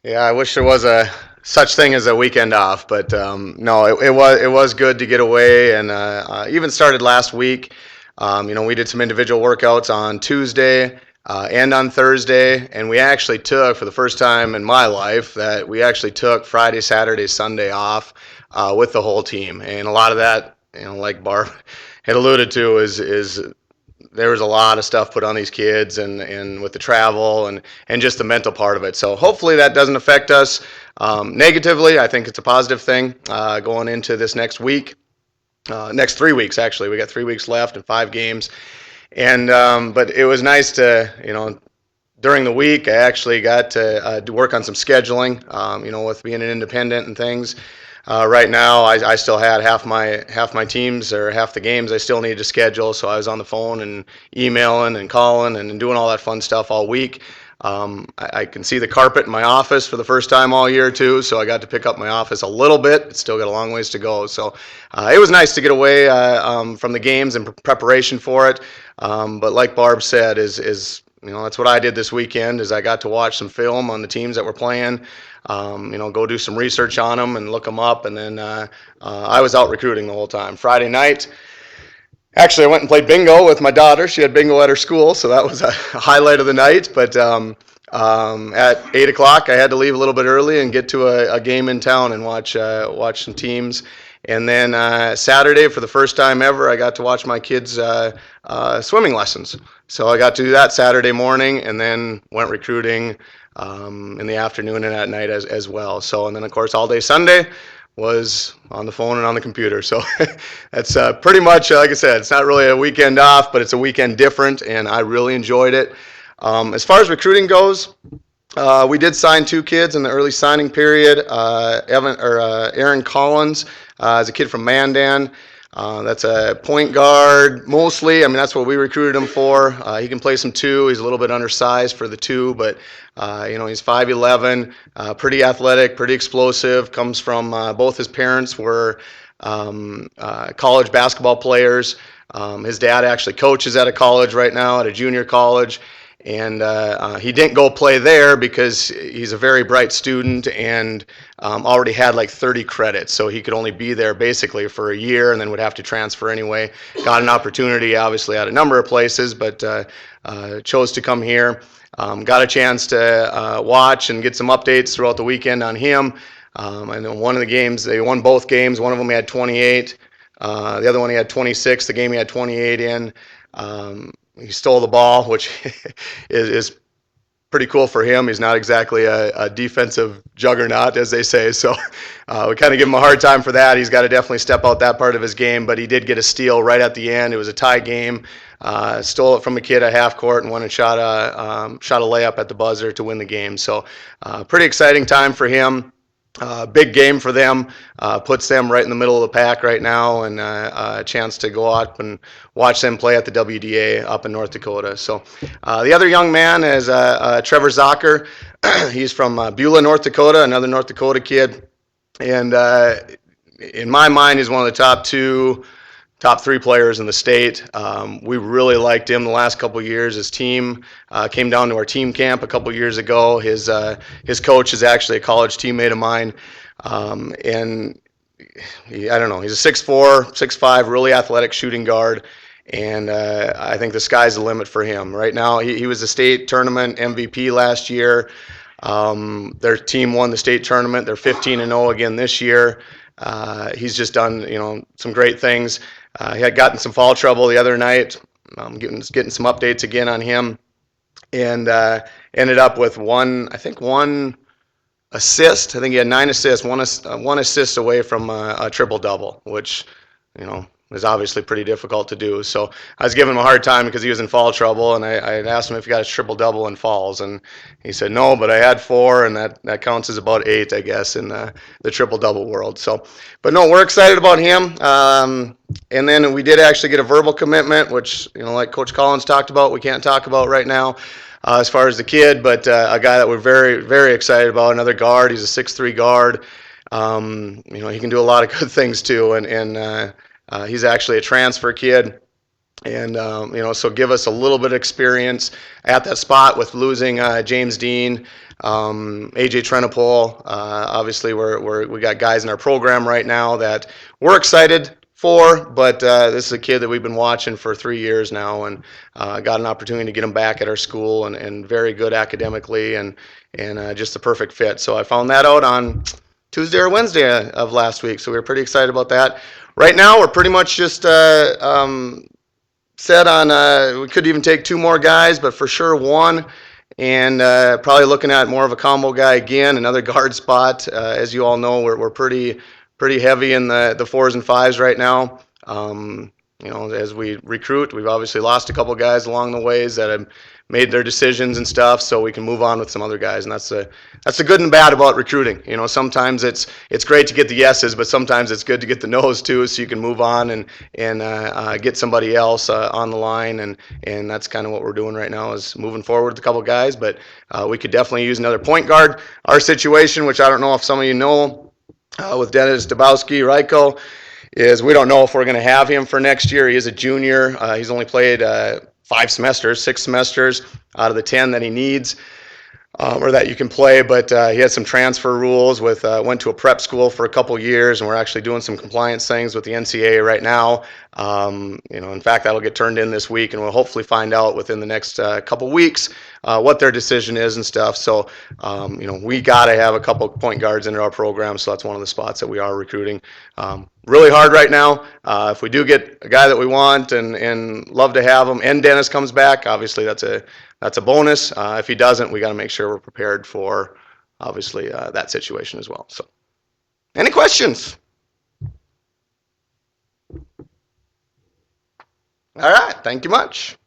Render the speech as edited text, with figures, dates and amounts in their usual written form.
Yeah, I wish there was a such thing as a weekend off, but no, it was good to get away, and even started last week. We did some individual workouts on Tuesday and on Thursday, and we actually took, for the first time in my life, that we actually took Friday, Saturday, Sunday off with the whole team, and a lot of that, like Barb had alluded to, is there was a lot of stuff put on these kids and with the travel and just the mental part of it. So hopefully that doesn't affect us negatively. I think it's a positive thing going into this next week. Next 3 weeks, actually. We got 3 weeks left and 5 games. And but it was nice to, during the week, I actually got to work on some scheduling, with being an independent and things. Right now, I still had half my teams or half the games I still needed to schedule, so I was on the phone and emailing and calling and doing all that fun stuff all week. I can see the carpet in my office for the first time all year too, so I got to pick up my office a little bit. It's still got a long ways to go, so it was nice to get away from the games and preparation for it. But like Barb said, is that's what I did this weekend. Is I got to watch some film on the teams that were playing. Go do some research on them and look them up, and then I was out recruiting the whole time. Friday night, actually, I went and played bingo with my daughter. She had bingo at her school, so that was a highlight of the night. But at 8 o'clock, I had to leave a little bit early and get to a game in town and watch some teams. And then Saturday, for the first time ever, I got to watch my kids' swimming lessons. So I got to do that Saturday morning, and then went recruiting in the afternoon and at night as well. So, and then of course all day Sunday was on the phone and on the computer. So that's pretty much, like I said, it's not really a weekend off, but it's a weekend different, and I really enjoyed it. As far as recruiting goes, we did sign 2 kids in the early signing period. Erin Collins is a kid from Mandan. That's a point guard mostly. I mean, that's what we recruited him for. He can play some 2. He's a little bit undersized for the 2, but he's 5'11", pretty athletic, pretty explosive. Comes from both his parents were college basketball players. His dad actually coaches at a college right now, at a junior college. And he didn't go play there because he's a very bright student and already had like 30 credits. So he could only be there basically for a year and then would have to transfer anyway. Got an opportunity, obviously, at a number of places, but chose to come here. Got a chance to watch and get some updates throughout the weekend on him. I know one of the games, they won both games. One of them he had 28. The other one he had 26. The game he had 28 in. He stole the ball, which is pretty cool for him. He's not exactly a defensive juggernaut, as they say, so we kind of give him a hard time for that. He's got to definitely step out that part of his game, but he did get a steal right at the end. It was a tie game. Stole it from a kid at half court and went and shot a layup at the buzzer to win the game. So pretty exciting time for him. Big game for them, puts them right in the middle of the pack right now, and a chance to go out and watch them play at the WDA up in North Dakota. So the other young man is Trevor Soccer. He's from Beulah, North Dakota, another North Dakota kid, and in my mind, he's one of the top 3 players in the state. We really liked him the last couple of years. His team came down to our team camp a couple of years ago. His coach is actually a college teammate of mine, and I don't know. He's a 6'4", 6'5", really athletic shooting guard, and I think the sky's the limit for him. Right now, he was the state tournament MVP last year. Their team won the state tournament. They're 15-0 again this year. He's just done, some great things. He had gotten some foul trouble the other night. Getting some updates again on him, and ended up with one assist. I think he had 9 assists, one assist away from a triple double, which is obviously pretty difficult to do. So I was giving him a hard time because he was in foul trouble, and I had asked him if he got a triple double in fouls, and he said no, but I had 4, and that counts as about 8, I guess, in the triple double world. So, but no, we're excited about him. And then we did actually get a verbal commitment, which like Coach Collins talked about, we can't talk about right now. As far as the kid, but a guy that we're very, very excited about, another guard. He's a 6'3" guard. He can do a lot of good things too, and he's actually a transfer kid. And so give us a little bit of experience at that spot with losing James Dean, AJ Trenopole. Obviously, we got guys in our program right now that we're excited for, but this is a kid that we've been watching for 3 years now, and got an opportunity to get him back at our school, and very good academically, and just the perfect fit. So I found that out on Tuesday or Wednesday of last week, so we were pretty excited about that. Right now, we're pretty much just set on we could even take 2 more guys, but for sure one, and probably looking at more of a combo guy again, another guard spot. As you all know, we're pretty heavy in the 4s and 5s right now. As we recruit, we've obviously lost a couple guys along the ways that have made their decisions and stuff, so we can move on with some other guys. And that's the good and bad about recruiting. Sometimes it's great to get the yeses, but sometimes it's good to get the nos too, so you can move on and get somebody else on the line. And that's kind of what we're doing right now, is moving forward with a couple guys. But we could definitely use another point guard. Our situation, which I don't know if some of you know, with Dennis Dabowski, Ryko, is we don't know if we're going to have him for next year. He is a junior. He's only played 6 semesters out of the 10 that he needs, or that you can play, but he had some transfer rules went to a prep school for a couple years, and we're actually doing some compliance things with the NCAA right now. In fact, that'll get turned in this week, and we'll hopefully find out within the next couple weeks what their decision is and stuff. So, we got to have a couple point guards into our program, so that's one of the spots that we are recruiting. Really hard right now. If we do get a guy that we want and love to have him, and Dennis comes back, obviously that's a bonus. If he doesn't, we got to make sure we're prepared for, obviously, that situation as well. So, any questions? All right, thank you much.